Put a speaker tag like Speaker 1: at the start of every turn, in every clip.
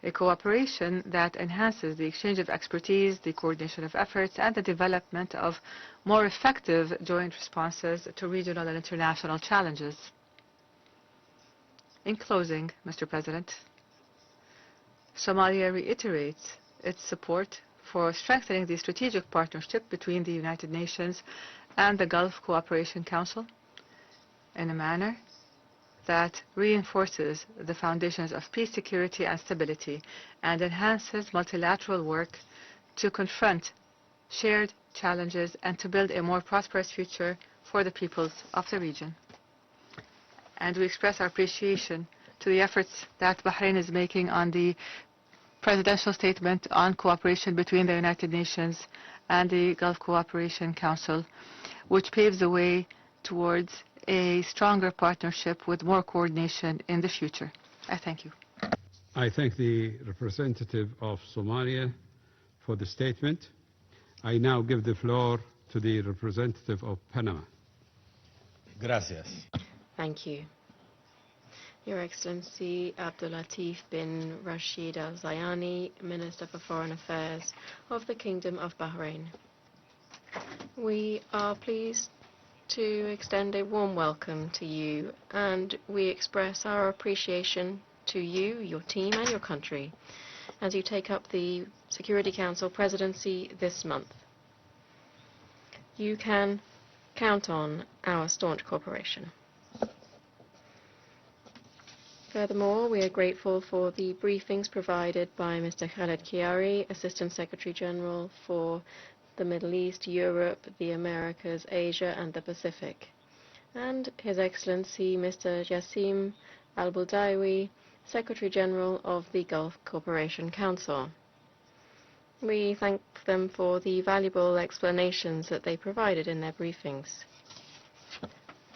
Speaker 1: a cooperation that enhances the exchange of expertise, the coordination of efforts, and the development of more effective joint responses to regional and international challenges. In closing, Mr. President, Somalia reiterates its support for strengthening the strategic partnership between the United Nations and the Gulf Cooperation Council in a manner that reinforces the foundations of peace, security, and stability, and enhances multilateral work to confront shared challenges and to build a more prosperous future for the peoples of the region. And we express our appreciation to the efforts that Bahrain is making on the presidential statement on cooperation between the United Nations and the Gulf Cooperation Council, which paves the way towards a stronger partnership with more coordination in the future. I thank you.
Speaker 2: I thank the representative of Somalia for the statement. I now give the floor to the representative of Panama.
Speaker 3: Gracias.
Speaker 4: Thank you. Your Excellency Abdul Latif bin Rashid Al Zayani, Minister for Foreign Affairs of the Kingdom of Bahrain. We are pleased to extend a warm welcome to you, and we express our appreciation to you, your team, and your country as you take up the Security Council presidency this month. You can count on our staunch cooperation. Furthermore, we are grateful for the briefings provided by Mr. Khaled Kiari, Assistant Secretary General for the Middle East, Europe, the Americas, Asia, and the Pacific, and His Excellency Mr. Jassim Al-Budaiwi, Secretary General of the Gulf Cooperation Council. We thank them for the valuable explanations that they provided in their briefings.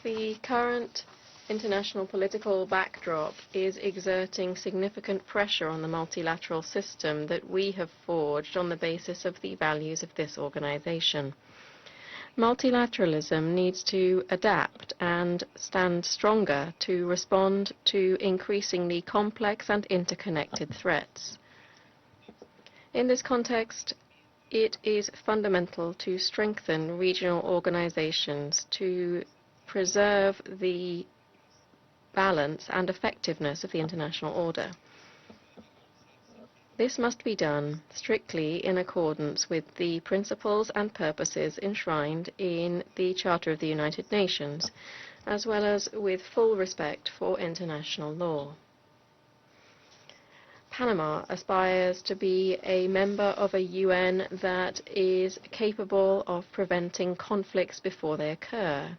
Speaker 4: The current international political backdrop is exerting significant pressure on the multilateral system that we have forged on the basis of the values of this organization. Multilateralism needs to adapt and stand stronger to respond to increasingly complex and interconnected threats. In this context, it is fundamental to strengthen regional organizations to preserve the balance and effectiveness of the international order. This must be done strictly in accordance with the principles and purposes enshrined in the Charter of the United Nations, as well as with full respect for international law. Panama aspires to be a member of a UN that is capable of preventing conflicts before they occur,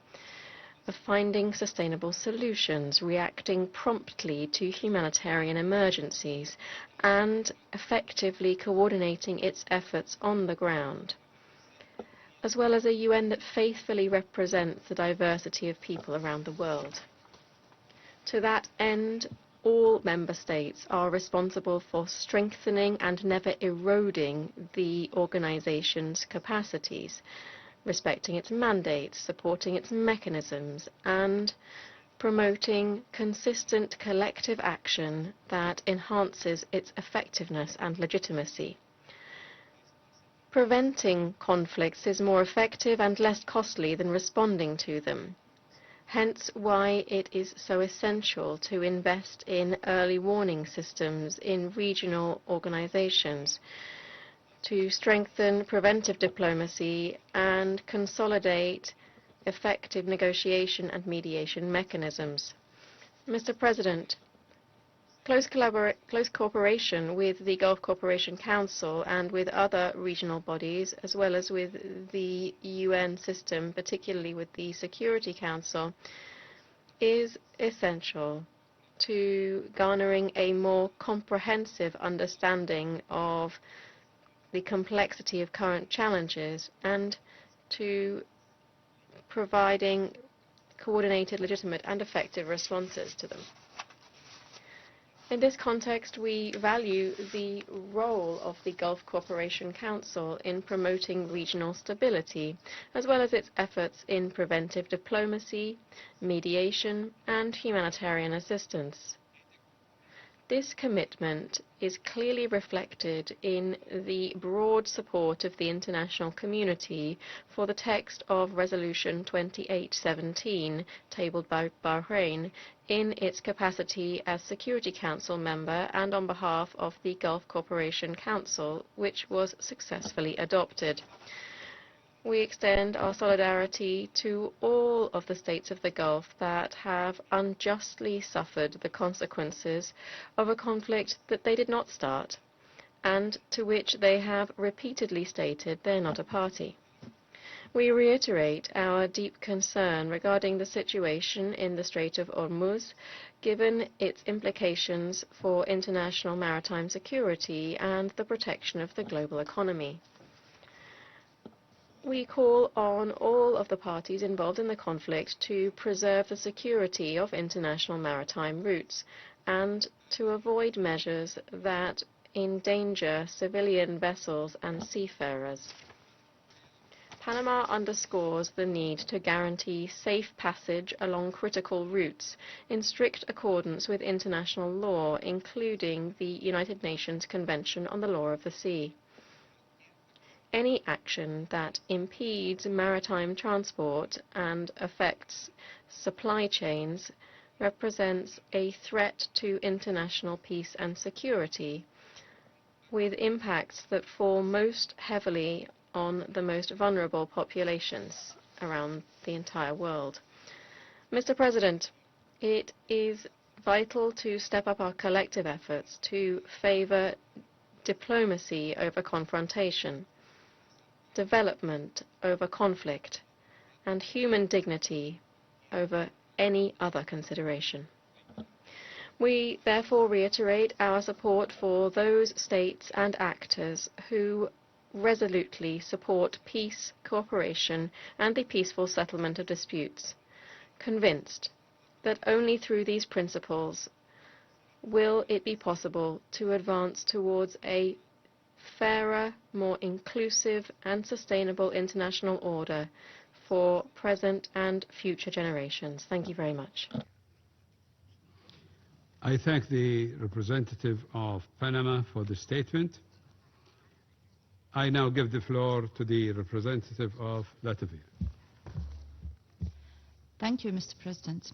Speaker 4: of finding sustainable solutions, reacting promptly to humanitarian emergencies, and effectively coordinating its efforts on the ground, as well as a UN that faithfully represents the diversity of people around the world. To that end, all member states are responsible for strengthening and never eroding the organization's capacities, respecting its mandates, supporting its mechanisms, and promoting consistent collective action that enhances its effectiveness and legitimacy. Preventing conflicts is more effective and less costly than responding to them. Hence why it is so essential to invest in early warning systems in regional organizations, to strengthen preventive diplomacy and consolidate effective negotiation and mediation mechanisms. Mr. President, close cooperation with the Gulf Cooperation Council and with other regional bodies, as well as with the UN system, particularly with the Security Council, is essential to garnering a more comprehensive understanding of the complexity of current challenges and to providing coordinated, legitimate, and effective responses to them. In this context, we value the role of the Gulf Cooperation Council in promoting regional stability, as well as its efforts in preventive diplomacy, mediation, and humanitarian assistance. This commitment is clearly reflected in the broad support of the international community for the text of Resolution 2817, tabled by Bahrain, in its capacity as Security Council member and on behalf of the Gulf Cooperation Council, which was successfully adopted. We extend our solidarity to all of the states of the Gulf that have unjustly suffered the consequences of a conflict that they did not start, and to which they have repeatedly stated they're not a party. We reiterate our deep concern regarding the situation in the Strait of Hormuz, given its implications for international maritime security and the protection of the global economy. We call on all of the parties involved in the conflict to preserve the security of international maritime routes and to avoid measures that endanger civilian vessels and seafarers. Panama underscores the need to guarantee safe passage along critical routes in strict accordance with international law, including the United Nations Convention on the Law of the Sea. Any action that impedes maritime transport and affects supply chains represents a threat to international peace and security, with impacts that fall most heavily on the most vulnerable populations around the entire world. Mr. President, it is vital to step up our collective efforts to favor diplomacy over confrontation, development over conflict, and human dignity over any other consideration. We therefore reiterate our support for those states and actors who resolutely support peace, cooperation, and the peaceful settlement of disputes, convinced that only through these principles will it be possible to advance towards a fairer, more inclusive and sustainable international order for present and future generations. Thank you very much.
Speaker 2: I thank the representative of Panama for the statement. I now give the floor to the representative of Latif.
Speaker 5: Thank you, Mr. President.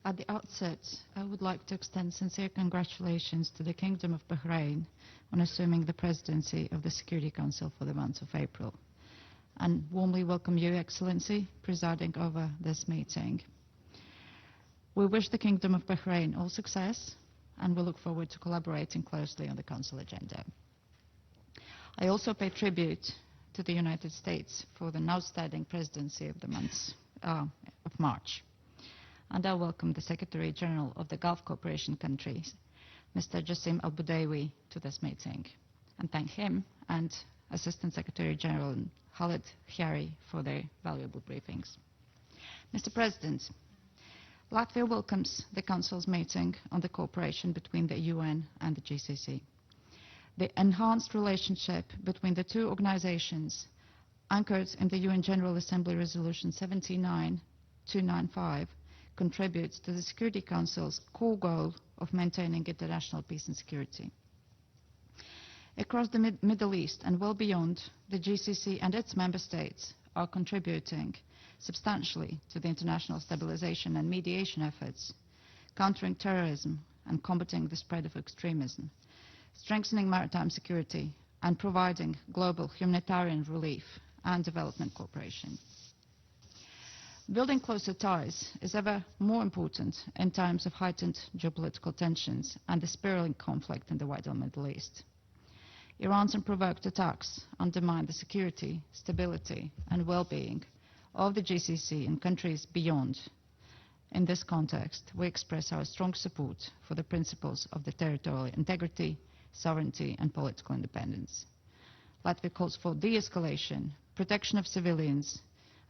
Speaker 5: At the outset, I would like to extend sincere congratulations to the Kingdom of Bahrain on assuming the presidency of the Security Council for the month of April, and warmly welcome you, Excellency, presiding over this meeting. We wish the Kingdom of Bahrain all success, and we look forward to collaborating closely on the Council agenda. I also pay tribute to the United States for the outstanding presidency of the month of March. And I welcome the Secretary General of the Gulf Cooperation countries, Mr. Jassim Al-Budaiwi, to this meeting, and thank him and Assistant Secretary General Khalid Khiari for their valuable briefings. Mr. President, Latvia welcomes the Council's meeting on the cooperation between the UN and the GCC. The enhanced relationship between the two organizations, anchored in the UN General Assembly Resolution 79295, contributes to the Security Council's core goal of maintaining international peace and security. Across the Middle East and well beyond, the GCC and its member states are contributing substantially to the international stabilization and mediation efforts, countering terrorism and combating the spread of extremism, strengthening maritime security, and providing global humanitarian relief and development cooperation. Building closer ties is ever more important in times of heightened geopolitical tensions and the spiraling conflict in the wider Middle East. Iran's unprovoked attacks undermine the security, stability, and well-being of the GCC and countries beyond. In this context, we express our strong support for the principles of the territorial integrity, sovereignty, and political independence. Latvia calls for de-escalation, protection of civilians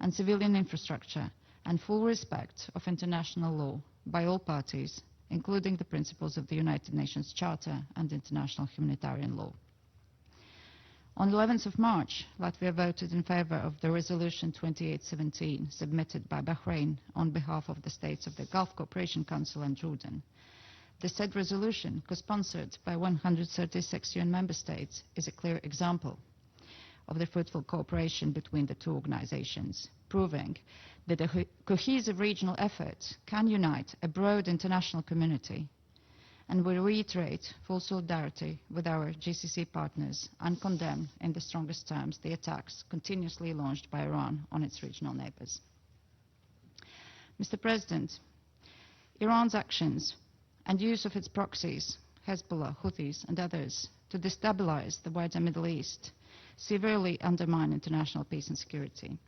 Speaker 5: and civilian infrastructure, and full respect of international law by all parties, including the principles of the United Nations Charter and international humanitarian law. On 11th of March, Latvia voted in favor of the Resolution 2817 submitted by Bahrain on behalf of the states of the Gulf Cooperation Council and Jordan. The said resolution, co-sponsored by 136 UN member states, is a clear example of the fruitful cooperation between the two organizations, proving that a cohesive regional effort can unite a broad international community. And we reiterate full solidarity with our GCC partners and condemn in the strongest terms the attacks continuously launched by Iran on its regional neighbors. Mr. President, Iran's actions and use of its proxies, Hezbollah, Houthis and others, to destabilize the wider Middle East severely undermine international peace and security.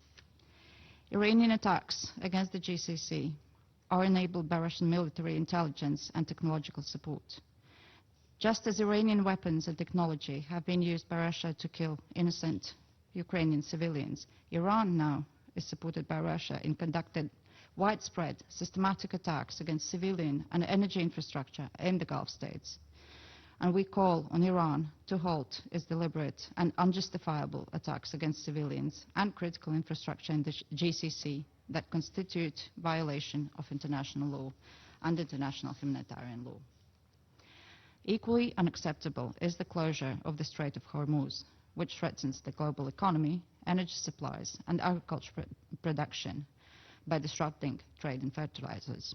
Speaker 5: Iranian attacks against the GCC are enabled by Russian military intelligence and technological support. Just as Iranian weapons and technology have been used by Russia to kill innocent Ukrainian civilians, Iran now is supported by Russia in conducting widespread systematic attacks against civilian and energy infrastructure in the Gulf states. And we call on Iran to halt its deliberate and unjustifiable attacks against civilians and critical infrastructure in the GCC that constitute violation of international law and international humanitarian law. Equally unacceptable is the closure of the Strait of Hormuz, which threatens the global economy, energy supplies and agricultural production by disrupting trade in fertilizers.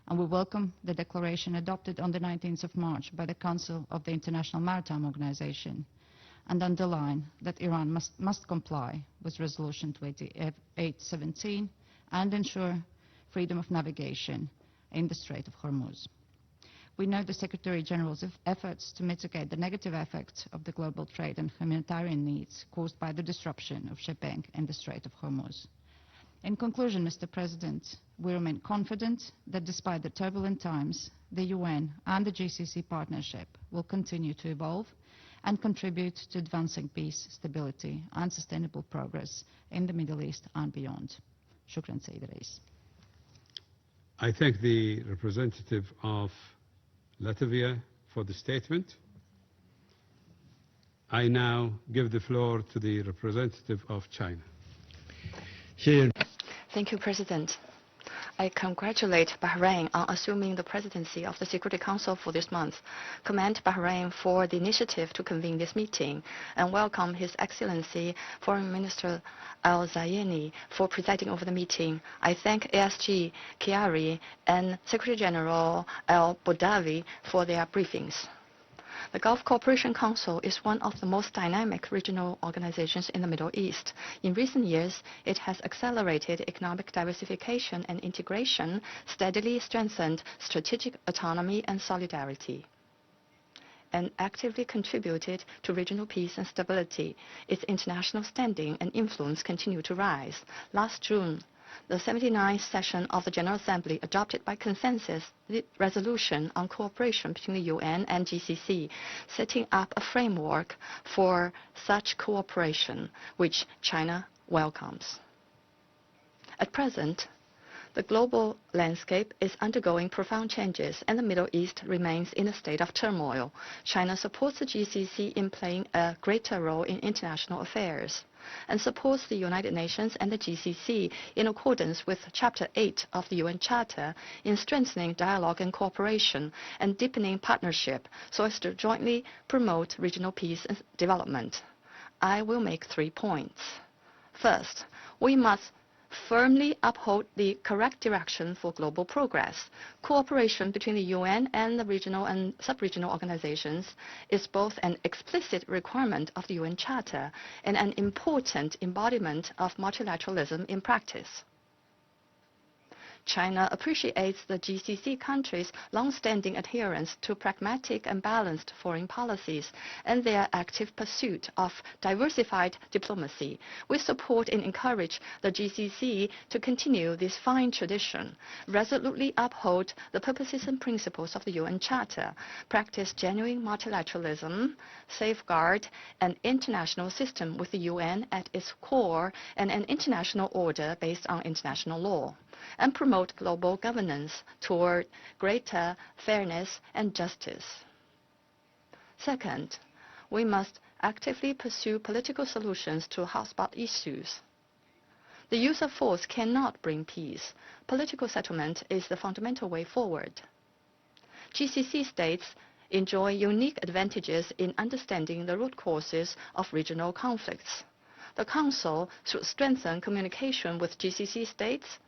Speaker 5: And we welcome the declaration adopted on the 19th of March by the Council of the International Maritime Organization and underline that Iran must comply with Resolution 2817 and ensure freedom of navigation in the Strait of Hormuz. We note the Secretary General's efforts to mitigate the negative effects of the global trade and humanitarian needs caused by the disruption of shipping in the Strait of Hormuz. In conclusion, Mr. President, we remain confident that despite the turbulent times, the UN and the GCC partnership will continue to evolve and contribute to advancing peace, stability and sustainable progress in the Middle East and beyond. Shukran, Sayyid Rais.
Speaker 2: I thank the representative of Latvia for the statement. I now give the floor to the representative of China.
Speaker 3: Here.
Speaker 6: Thank you, President. I congratulate Bahrain on assuming the presidency of the Security Council for this month, commend Bahrain for the initiative to convene this meeting, and welcome His Excellency Foreign Minister Al-Zayani for presiding over the meeting. I thank ASG Chiari and Secretary General Al-Bodavi for their briefings. The Gulf Cooperation Council is one of the most dynamic regional organizations in the Middle East. In recent years, it has accelerated economic diversification and integration, steadily strengthened strategic autonomy and solidarity, and actively contributed to regional peace and stability. Its international standing and influence continue to rise. Last June, the 79th session of the General Assembly adopted by consensus the resolution on cooperation between the UN and GCC, setting up a framework for such cooperation, which China welcomes. At present, the global landscape is undergoing profound changes, and the Middle East remains in a state of turmoil. China supports the GCC in playing a greater role in international affairs, and supports the United Nations and the GCC in accordance with Chapter 8 of the UN Charter in strengthening dialogue and cooperation and deepening partnership so as to jointly promote regional peace and development. I will make 3 points. First, we must firmly uphold the correct direction for global progress. Cooperation between the UN and the regional and sub-regional organizations is both an explicit requirement of the UN Charter and an important embodiment of multilateralism in practice. China appreciates the GCC countries' long-standing adherence to pragmatic and balanced foreign policies and their active pursuit of diversified diplomacy. We support and encourage the GCC to continue this fine tradition, resolutely uphold the purposes and principles of the UN Charter, practice genuine multilateralism, safeguard an international system with the UN at its core and an international order based on international law, and promote global governance toward greater fairness and justice. Second, we must actively pursue political solutions to hotspot issues. The use of force cannot bring peace. Political settlement is the fundamental way forward. GCC states enjoy unique advantages in understanding the root causes of regional conflicts. The Council should strengthen communication with GCC states,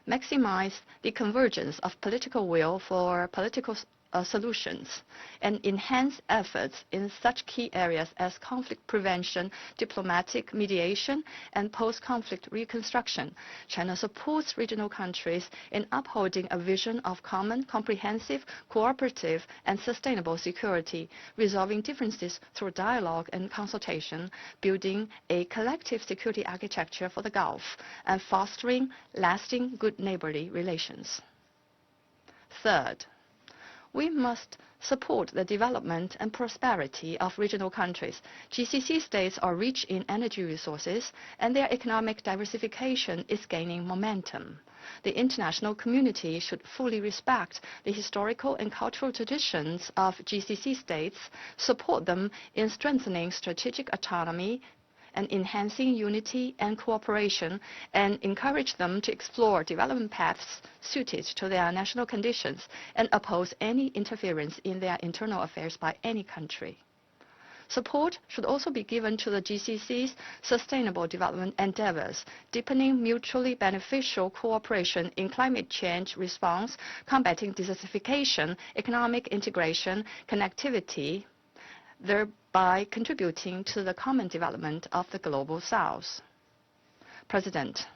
Speaker 6: maximize the convergence of political will for political solutions, and enhance efforts in such key areas as conflict prevention, diplomatic mediation, and post-conflict reconstruction. China supports regional countries in upholding a vision of common, comprehensive, cooperative, and sustainable security, resolving differences through dialogue and consultation, building a collective security architecture for the Gulf, and fostering lasting good neighborly relations. Third, we must support the development and prosperity of regional countries. GCC states are rich in energy resources, and their economic diversification is gaining momentum. The international community should fully respect the historical and cultural traditions of GCC states, support them in strengthening strategic autonomy, and enhancing unity and cooperation, and encourage them to explore development paths suited to their national conditions and oppose any interference in their internal affairs by any country. Support should also be given to the GCC's sustainable development endeavors, deepening mutually beneficial cooperation in climate change response, combating desertification, economic integration, connectivity, thereby contributing to the common development of the Global South. President,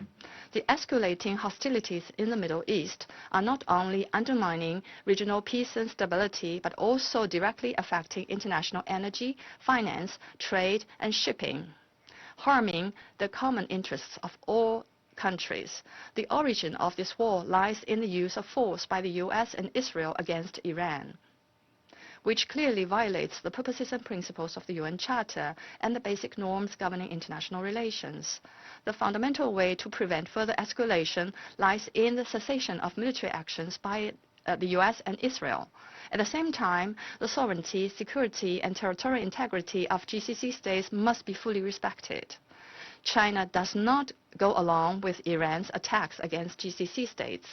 Speaker 6: the escalating hostilities in the Middle East are not only undermining regional peace and stability, but also directly affecting international energy, finance, trade, and shipping, harming the common interests of all countries. The origin of this war lies in the use of force by the US and Israel against Iran, which clearly violates the purposes and principles of the UN Charter and the basic norms governing international relations. The fundamental way to prevent further escalation lies in the cessation of military actions by the US and Israel. At the same time, the sovereignty, security, and territorial integrity of GCC states must be fully respected. China does not go along with Iran's attacks against GCC states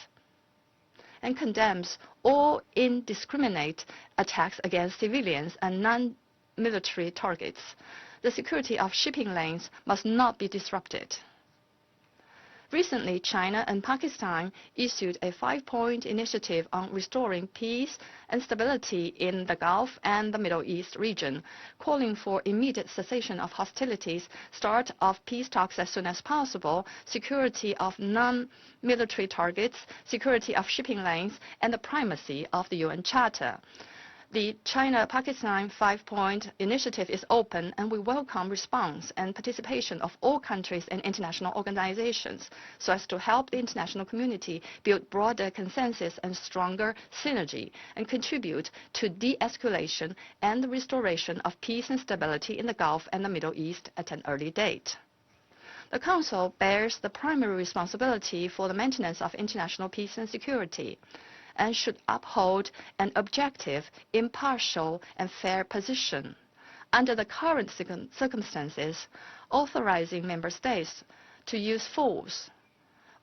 Speaker 6: and condemns all indiscriminate attacks against civilians and non-military targets. The security of shipping lanes must not be disrupted. Recently, China and Pakistan issued a 5-point initiative on restoring peace and stability in the Gulf and the Middle East region, calling for immediate cessation of hostilities, start of peace talks as soon as possible, security of non-military targets, security of shipping lanes, and the primacy of the UN Charter. The China-Pakistan 5-point initiative is open, and we welcome response and participation of all countries and international organizations so as to help the international community build broader consensus and stronger synergy and contribute to de-escalation and the restoration of peace and stability in the Gulf and the Middle East at an early date. The Council bears the primary responsibility for the maintenance of international peace and security, and should uphold an objective, impartial, and fair position. Under the current circumstances, authorizing member states to use force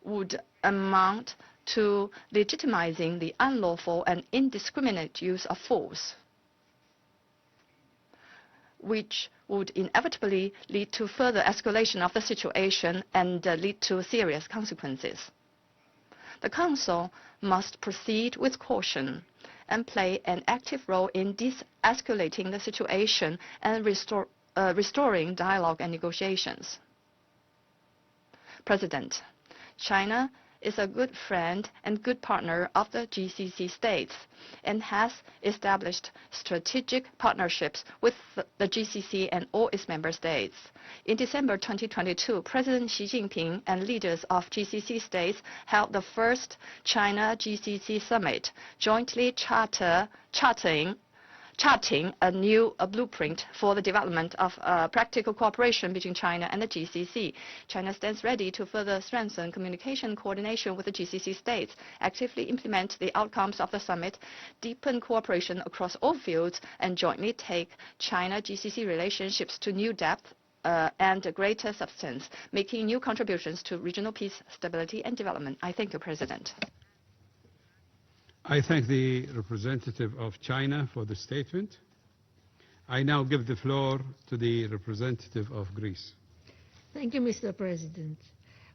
Speaker 6: would amount to legitimizing the unlawful and indiscriminate use of force, which would inevitably lead to further escalation of the situation and lead to serious consequences. The Council must proceed with caution and play an active role in de-escalating the situation and restoring dialogue and negotiations. President, China is a good friend and good partner of the GCC states and has established strategic partnerships with the GCC and all its member states. In December 2022, President Xi Jinping and leaders of GCC states held the first China-GCC summit, jointly charting a new blueprint for the development of practical cooperation between China and the GCC. China stands ready to further strengthen communication and coordination with the GCC states, actively implement the outcomes of the summit, deepen cooperation across all fields, and jointly take China-GCC relationships to new depth and greater substance, making new contributions to regional peace, stability, and development. I thank you, President.
Speaker 2: I thank the representative of China for the statement. I now give the floor to the representative of Greece.
Speaker 7: Thank you, Mr. President.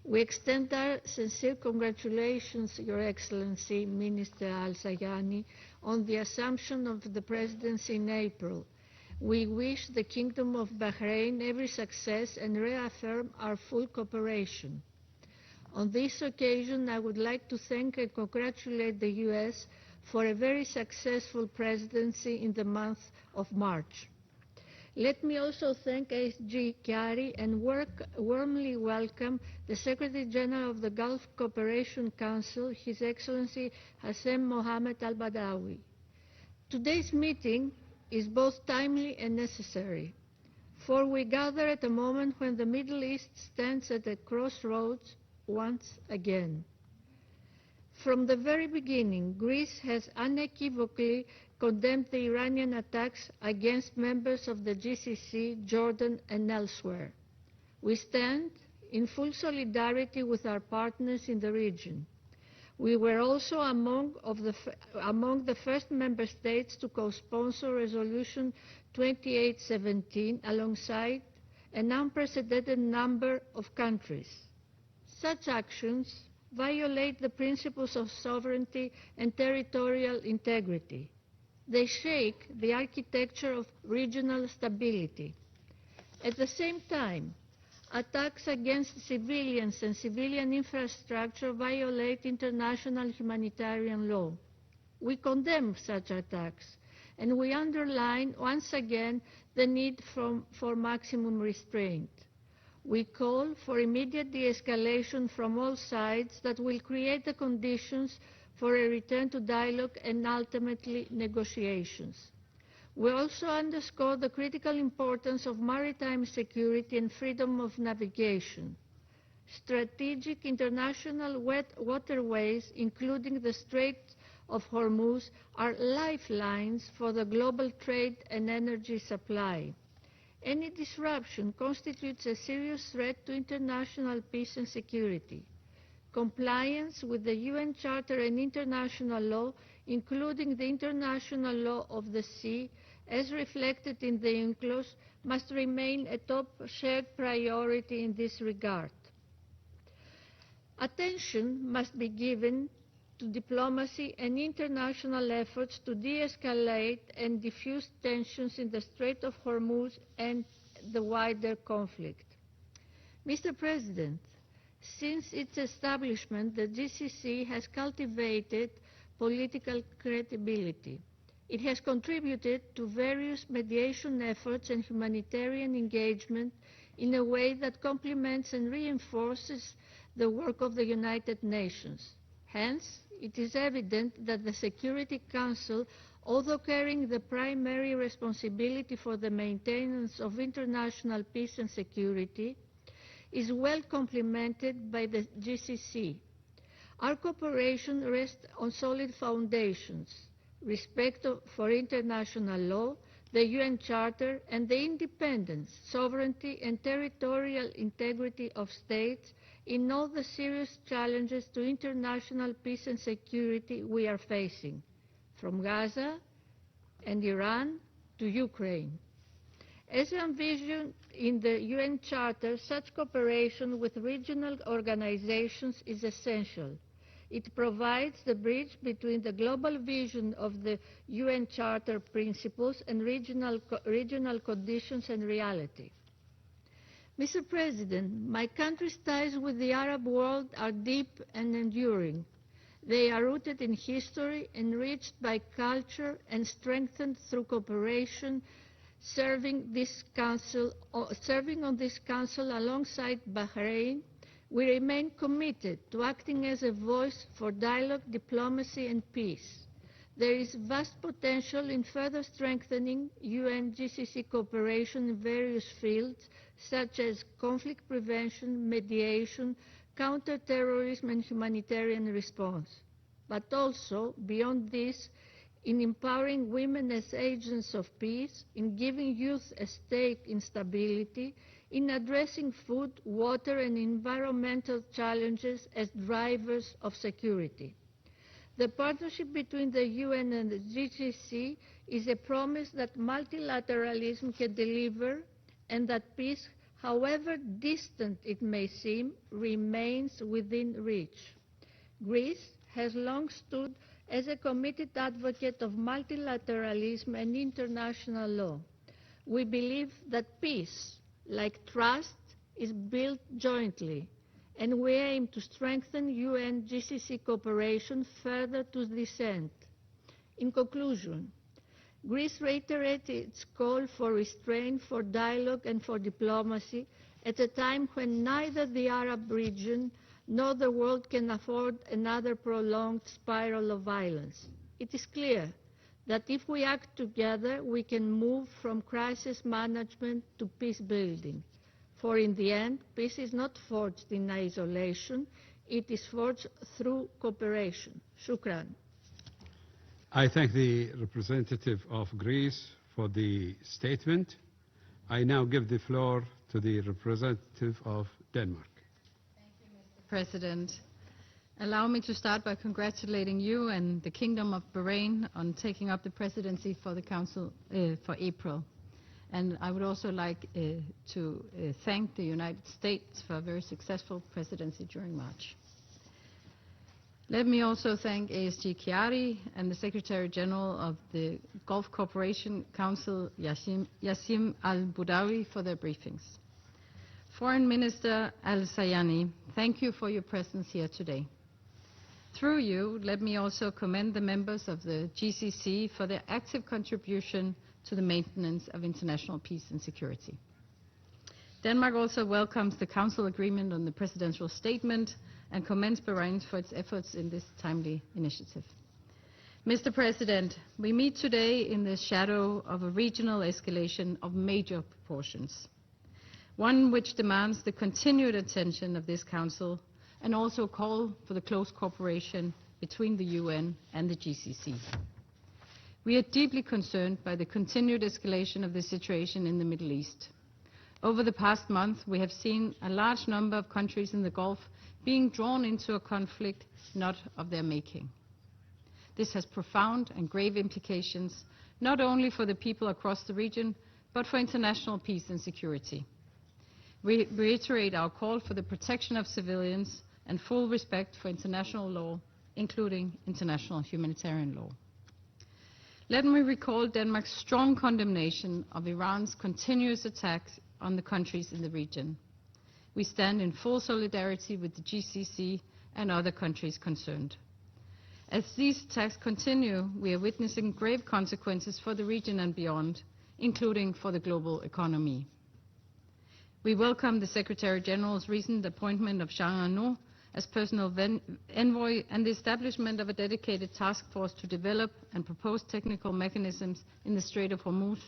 Speaker 7: We extend our sincere congratulations, Your Excellency, Minister Al-Sayani, on the assumption of the presidency in April. We wish the Kingdom of Bahrain every success and reaffirm our full cooperation. On this occasion, I would like to thank and congratulate the U.S. for a very successful presidency in the month of March. Let me also thank SG Chiari and warmly welcome the Secretary General of the Gulf Cooperation Council, His Excellency Hassan Mohammed Al-Badawi. Today's meeting is both timely and necessary, for we gather at a moment when the Middle East stands at a crossroads once again. From the very beginning, Greece has unequivocally condemned the Iranian attacks against members of the GCC, Jordan, and elsewhere. We stand in full solidarity with our partners in the region. We were also among the first member states to co-sponsor Resolution 2817 alongside an unprecedented number of countries. Such actions violate the principles of sovereignty and territorial integrity. They shake the architecture of regional stability. At the same time, attacks against civilians and civilian infrastructure violate international humanitarian law. We condemn such attacks, and we underline once again the need for maximum restraint. We call for immediate de-escalation from all sides that will create the conditions for a return to dialogue and ultimately negotiations. We also underscore the critical importance of maritime security and freedom of navigation. Strategic international waterways, including the Strait of Hormuz, are lifelines for the global trade and energy supply. Any disruption constitutes a serious threat to international peace and security. Compliance with the UN Charter and international law, including the international law of the sea, as reflected in the UNCLOS, must remain a top shared priority in this regard. Attention must be given to diplomacy and international efforts to de-escalate and diffuse tensions in the Strait of Hormuz and the wider conflict. Mr. President, since its establishment, the GCC has cultivated political credibility. It has contributed to various mediation efforts and humanitarian engagement in a way that complements and reinforces the work of the United Nations. Hence, it is evident that the Security Council, although carrying the primary responsibility for the maintenance of international peace and security, is well complemented by the GCC. Our cooperation rests on solid foundations: respect for international law, the UN Charter, and the independence, sovereignty, and territorial integrity of states in all the serious challenges to international peace and security we are facing, from Gaza and Iran to Ukraine. As envisioned in the UN Charter, such cooperation with regional organizations is essential. It provides the bridge between the global vision of the UN Charter principles and regional conditions and reality. Mr. President, my country's ties with the Arab world are deep and enduring. They are rooted in history, enriched by culture, and strengthened through cooperation, serving on this council alongside Bahrain. We remain committed to acting as a voice for dialogue, diplomacy, and peace. There is vast potential in further strengthening UN-GCC cooperation in various fields, such as conflict prevention, mediation, counter-terrorism, and humanitarian response. But also, beyond this, in empowering women as agents of peace, in giving youth a stake in stability, in addressing food, water, and environmental challenges as drivers of security. The partnership between the UN and the GCC is a promise that multilateralism can deliver and that peace, however distant it may seem, remains within reach. Greece has long stood as a committed advocate of multilateralism and international law. We believe that peace, like trust, is built jointly, and we aim to strengthen UN-GCC cooperation further to this end. In conclusion, Greece reiterates its call for restraint, for dialogue and for diplomacy at a time when neither the Arab region nor the world can afford another prolonged spiral of violence. It is clear that if we act together, we can move from crisis management to peace building. For in the end, peace is not forged in isolation, it is forged through cooperation. Shukran.
Speaker 2: I thank the representative of Greece for the statement. I now give the floor to the representative of Denmark.
Speaker 5: President, allow me to start by congratulating you and the Kingdom of Bahrain on taking up the presidency for the Council for April. And I would also like to thank the United States for a very successful presidency during March. Let me also thank ASG Chiari and the Secretary General of the Gulf Cooperation Council, Yassim Al-Boudawi, for their briefings. Foreign Minister Al-Sayani, thank you for your presence here today. Through you, let me also commend the members of the GCC for their active contribution to the maintenance of international peace and security. Denmark also welcomes the Council agreement on the presidential statement and commends Bahrain for its efforts in this timely initiative. Mr. President, we meet today in the shadow of a regional escalation of major proportions, one which demands the continued attention of this Council and also call for the close cooperation between the UN and the GCC. We are deeply concerned by the continued escalation of the situation in the Middle East. Over the past month, we have seen a large number of countries in the Gulf being drawn into a conflict not of their making. This has profound and grave implications, not only for the people across the region, but for international peace and security. We reiterate our call for the protection of civilians and full respect for international law, including international humanitarian law. Let me recall Denmark's strong condemnation of Iran's continuous attacks on the countries in the region. We stand in full solidarity with the GCC and other countries concerned. As these attacks continue, we are witnessing grave consequences for the region and beyond, including for the global economy. We welcome the Secretary General's recent appointment of Jean Arnaud as personal envoy and the establishment of a dedicated task force to develop and propose technical mechanisms in the Strait of Hormuz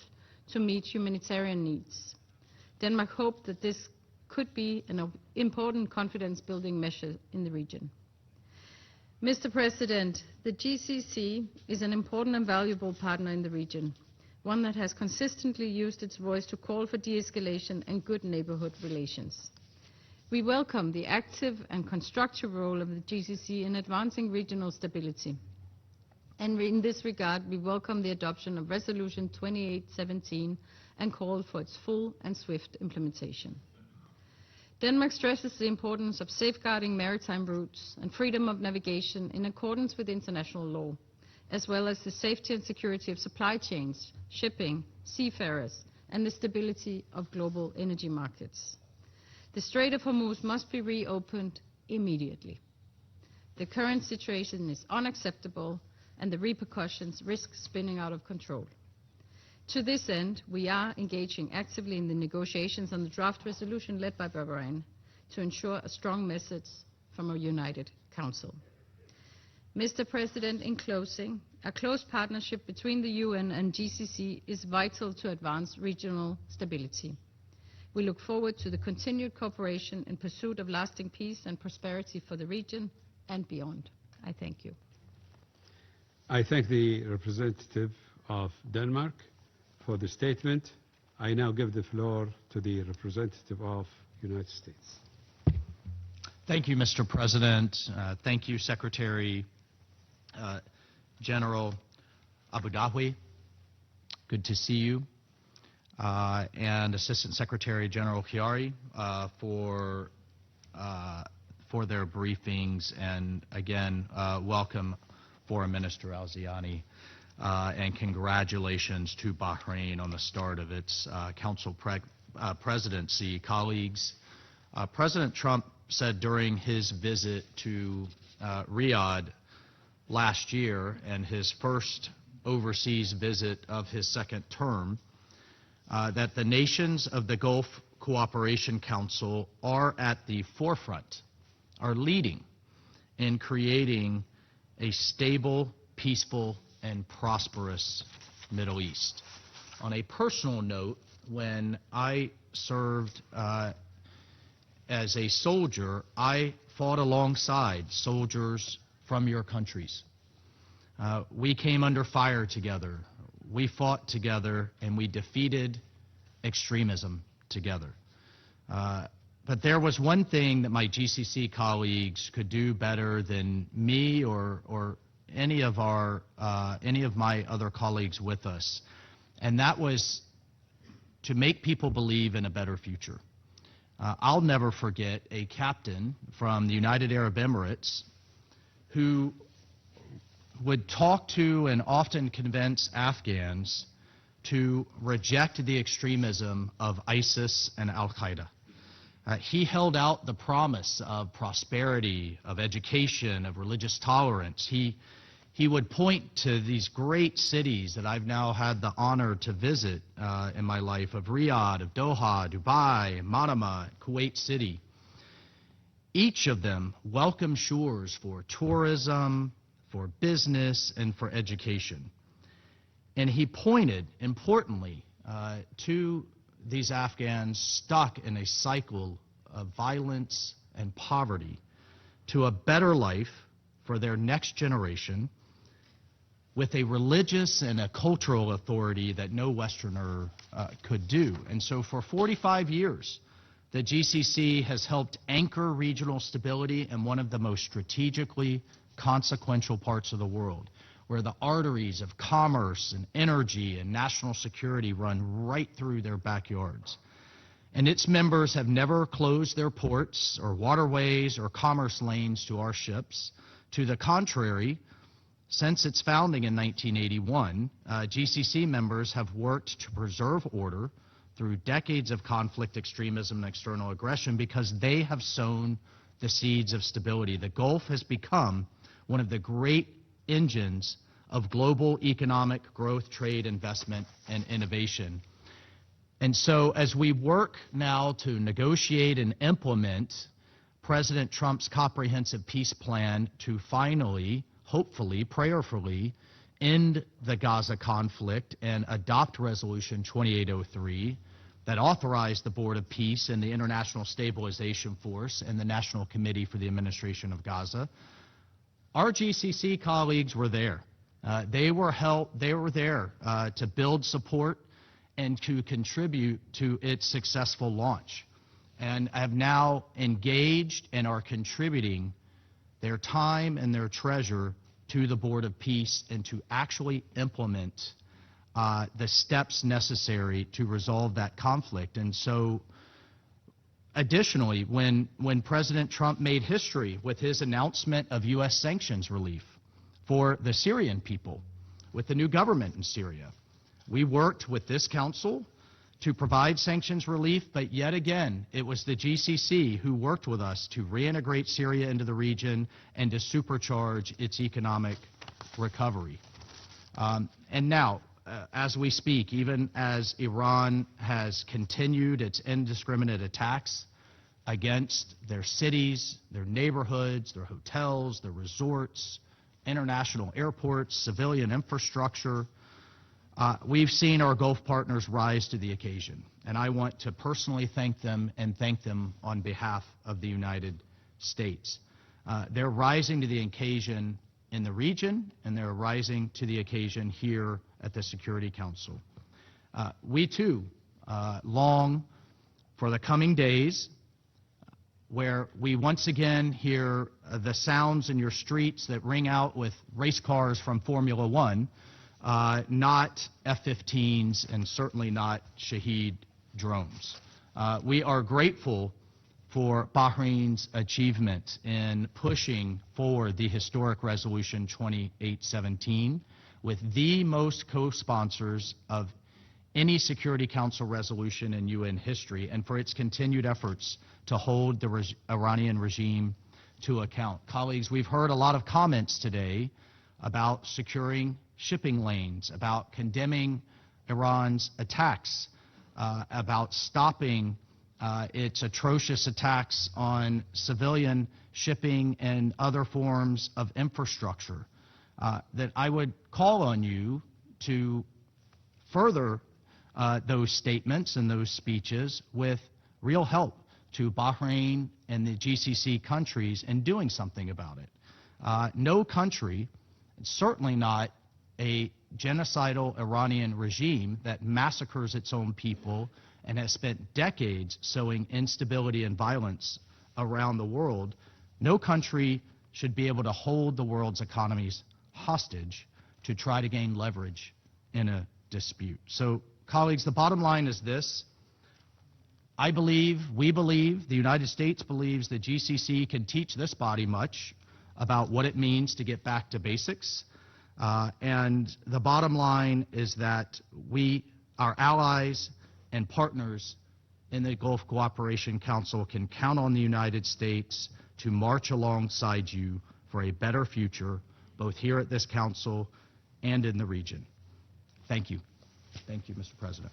Speaker 5: to meet humanitarian needs. Denmark hopes that this could be an important confidence-building measure in the region. Mr. President, the GCC is an important and valuable partner in the region, one that has consistently used its voice to call for de-escalation and good neighborhood relations. We welcome the active and constructive role of the GCC in advancing regional stability. And in this regard, we welcome the adoption of Resolution 2817 and call for its full and swift implementation. Denmark stresses the importance of safeguarding maritime routes and freedom of navigation in accordance with international law, as well as the safety and security of supply chains, shipping, seafarers, and the stability of global energy markets. The Strait of Hormuz must be reopened immediately. The current situation is unacceptable, and the repercussions risk spinning out of control. To this end, we are engaging actively in the negotiations on the draft resolution led by Bahrain to ensure a strong message from a united Council. Mr. President, in closing, a close partnership between the UN and GCC is vital to advance regional stability. We look forward to the continued cooperation in pursuit of lasting peace and prosperity for the region and beyond. I thank you.
Speaker 2: I thank the representative of Denmark for the statement. I now give the floor to the representative of the United States.
Speaker 8: Thank you, Mr. President. Thank you, Secretary General Abu Dhabi, good to see you, and Assistant Secretary General Chiari for their briefings, and again, welcome Foreign Minister Al-Zayani, and congratulations to Bahrain on the start of its Council presidency. Colleagues, President Trump said during his visit to Riyadh last year and his first overseas visit of his second term that the nations of the Gulf Cooperation Council are at the forefront, are leading in creating a stable, peaceful, and prosperous Middle East. On a personal note, when I served as a soldier, I fought alongside soldiers from your countries. We came under fire together. We fought together, and we defeated extremism together. But there was one thing that my GCC colleagues could do better than me or any of my other colleagues with us, and that was to make people believe in a better future. I'll never forget a captain from the United Arab Emirates who would talk to and often convince Afghans to reject the extremism of ISIS and Al-Qaeda. He held out the promise of prosperity, of education, of religious tolerance. He would point to these great cities that I've now had the honor to visit in my life, of Riyadh, of Doha, Dubai, Manama, Kuwait City. Each of them welcome shores for tourism, for business, and for education. And he pointed, importantly, to these Afghans stuck in a cycle of violence and poverty to a better life for their next generation with a religious and a cultural authority that no Westerner could do. And so for 45 years, the GCC has helped anchor regional stability in one of the most strategically consequential parts of the world, where the arteries of commerce and energy and national security run right through their backyards. And its members have never closed their ports or waterways or commerce lanes to our ships. To the contrary, since its founding in 1981, GCC members have worked to preserve order through decades of conflict, extremism, and external aggression because they have sown the seeds of stability. The Gulf has become one of the great engines of global economic growth, trade, investment, and innovation. And so as we work now to negotiate and implement President Trump's comprehensive peace plan to finally, hopefully, prayerfully, end the Gaza conflict and adopt Resolution 2803 that authorized the Board of Peace and the International Stabilization Force and the National Committee for the Administration of Gaza, our GCC colleagues were there. They were there to build support and to contribute to its successful launch, and have now engaged and are contributing their time and their treasure to the Board of Peace and to actually implement the steps necessary to resolve that conflict. And so, additionally, when President Trump made history with his announcement of U.S. sanctions relief for the Syrian people with the new government in Syria, we worked with this council to provide sanctions relief, but yet again, it was the GCC who worked with us to reintegrate Syria into the region and to supercharge its economic recovery. And now, as we speak, even as Iran has continued its indiscriminate attacks against their cities, their neighborhoods, their hotels, their resorts, international airports, civilian infrastructure, we've seen our Gulf partners rise to the occasion. And I want to personally thank them and thank them on behalf of the United States. They're rising to the occasion in the region, and they're rising to the occasion here at the Security Council. We too long for the coming days where we once again hear the sounds in your streets that ring out with race cars from Formula One, not F-15s and certainly not Shahed drones. We are grateful for Bahrain's achievement in pushing forward the historic Resolution 2817 with the most co-sponsors of any Security Council resolution in UN history, and for its continued efforts to hold the Iranian regime to account. Colleagues, we've heard a lot of comments today about securing shipping lanes, about condemning Iran's attacks, about stopping its atrocious attacks on civilian shipping and other forms of infrastructure, that I would call on you to further those statements and those speeches with real help to Bahrain and the GCC countries in doing something about it. No country, certainly not a genocidal Iranian regime that massacres its own people and has spent decades sowing instability and violence around the world, no country should be able to hold the world's economies hostage to try to gain leverage in a dispute. So, colleagues, the bottom line is this. I believe, we believe, the United States believes that GCC can teach this body much about what it means to get back to basics. And the bottom line is that we, our allies and partners in the Gulf Cooperation Council, can count on the United States to march alongside you for a better future, both here at this council and in the region. Thank you. Thank you, Mr. President.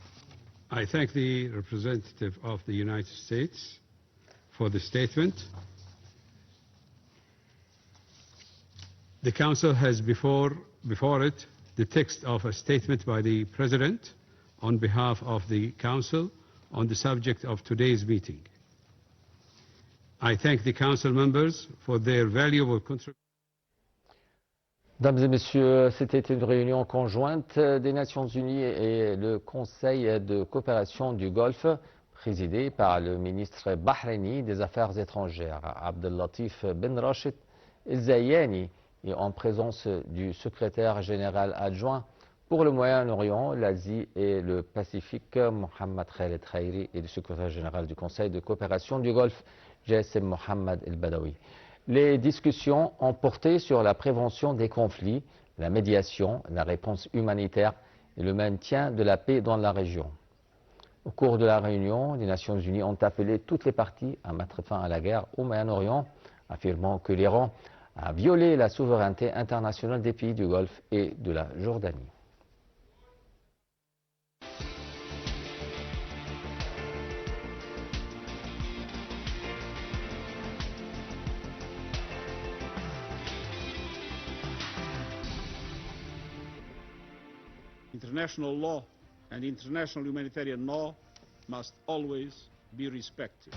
Speaker 2: I thank the representative of the United States for the statement. The Council has before it the text of a statement by the President on behalf of the Council on the subject of today's meeting. I thank the Council members for their valuable contribution.
Speaker 9: Mesdames et messieurs, c'était une réunion conjointe des Nations Unies et le Conseil de coopération du Golfe, présidé par le ministre bahreïni des Affaires étrangères, Abdul Latif Ben Rashid El-Zayani, et en présence du secrétaire général adjoint pour le Moyen-Orient, l'Asie et le Pacifique, Mohamed Khaled Khairi, et du secrétaire général du Conseil de coopération du Golfe, Jassim Mohamed El-Badawi. Les discussions ont porté sur la prévention des conflits, la médiation, la réponse humanitaire et le maintien de la paix dans la région. Au cours de la réunion, les Nations Unies ont appelé toutes les parties à mettre fin à la guerre au Moyen-Orient, affirmant que l'Iran a violé la souveraineté internationale des pays du Golfe et de la Jordanie.
Speaker 10: International law and international humanitarian law must always be respected.